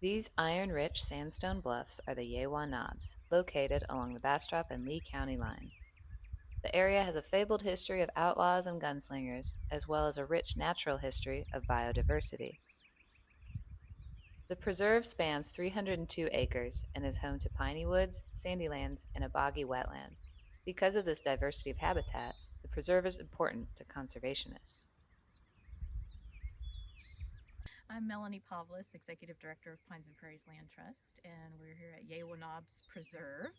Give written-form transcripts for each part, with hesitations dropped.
These iron-rich sandstone bluffs are the Yegua Knobbs, located along the Bastrop and Lee County line. The area has a fabled history of outlaws and gunslingers, as well as a rich natural history of biodiversity. The preserve spans 302 acres and is home to piney woods, sandy lands, and a boggy wetland. Because of this diversity of habitat, the preserve is important to conservationists. I'm Melanie Pavlis, Executive Director of Pines and Prairies Land Trust, and we're here at Yegua Knobbs Preserve,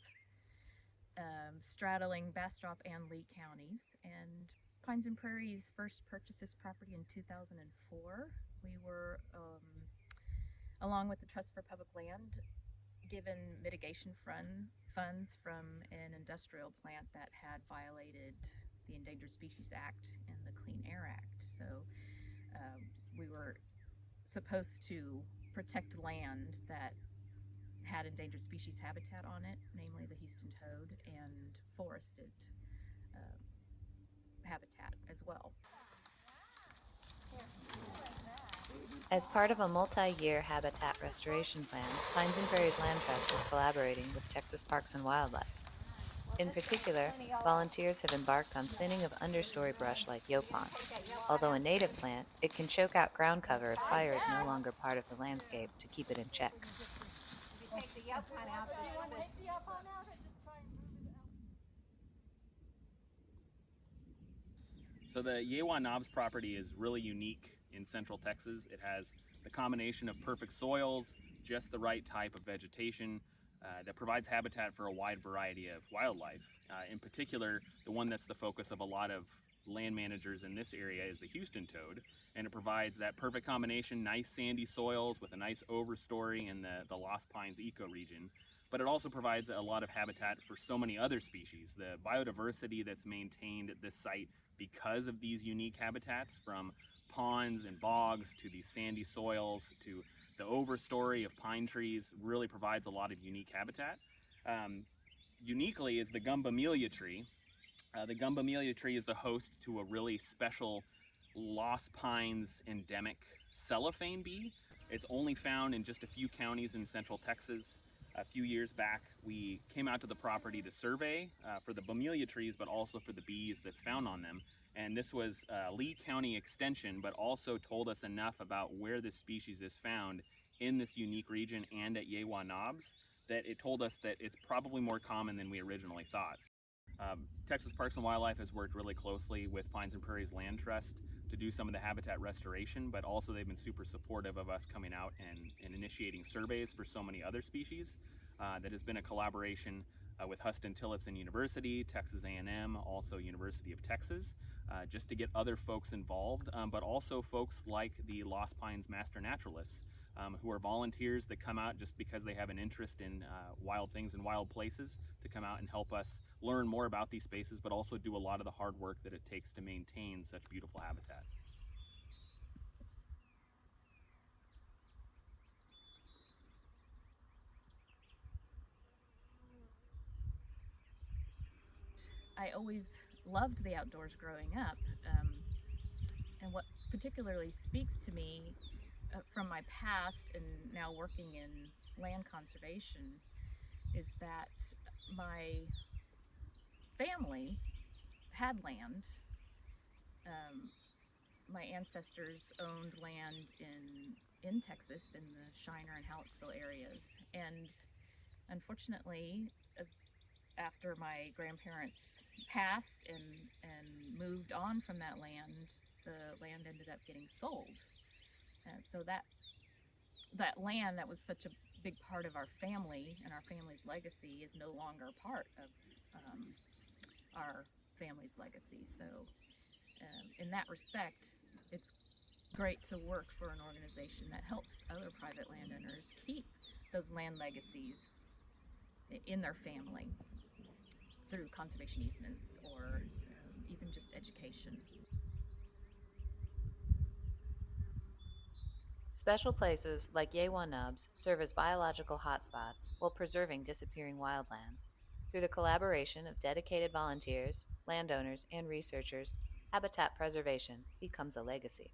straddling Bastrop and Lee counties. And Pines and Prairies first purchased this property in 2004. We were, along with the Trust for Public Land, given mitigation funds from an industrial plant that had violated the Endangered Species Act and the Clean Air Act. So we were supposed to protect land that had endangered species habitat on it, namely the Houston toad, and forested habitat as well. As part of a multi-year habitat restoration plan, Pines and Prairies Land Trust is collaborating with Texas Parks and Wildlife. In particular, volunteers have embarked on thinning of understory brush like yopon. Although a native plant, it can choke out ground cover if fire is no longer part of the landscape to keep it in check. So the Yegua Knobbs property is really unique in Central Texas. It has the combination of perfect soils, just the right type of vegetation, that provides habitat for a wide variety of wildlife. In particular, the one that's the focus of a lot of land managers in this area is the Houston toad, and it provides that perfect combination, nice sandy soils with a nice overstory in the Lost Pines ecoregion. But it also provides a lot of habitat for so many other species. The biodiversity that's maintained at this site because of these unique habitats, from ponds and bogs to these sandy soils to the overstory of pine trees, really provides a lot of unique habitat. Uniquely is the gumbamelia tree. The gumbamelia tree is the host to a really special Lost Pines endemic cellophane bee. It's only found in just a few counties in Central Texas. A few years back, we came out to the property to survey for the bumelia trees, but also for the bees that's found on them. And this was Lee County extension, but also told us enough about where this species is found in this unique region and at Yegua Knobbs that it told us that it's probably more common than we originally thought. Texas Parks and Wildlife has worked really closely with Pines and Prairies Land Trust to do some of the habitat restoration, but also they've been super supportive of us coming out and initiating surveys for so many other species. That has been a collaboration with Huston-Tillotson University, Texas A&M, also University of Texas, just to get other folks involved, but also folks like the Lost Pines Master Naturalists, who are volunteers that come out just because they have an interest in wild things and wild places, to come out and help us learn more about these spaces, but also do a lot of the hard work that it takes to maintain such beautiful habitat. I always loved the outdoors growing up, and what particularly speaks to me from my past and now working in land conservation is that my family had land. My ancestors owned land in Texas, in the Shiner and Hallettsville areas, and unfortunately, after my grandparents passed and moved on from that land, the land ended up getting sold. So that land that was such a big part of our family and our family's legacy is no longer part of our family's legacy. So in that respect, it's great to work for an organization that helps other private landowners keep those land legacies in their family through conservation easements or even just education. Special places like Yegua Knobbs serve as biological hotspots while preserving disappearing wildlands. Through the collaboration of dedicated volunteers, landowners, and researchers, habitat preservation becomes a legacy.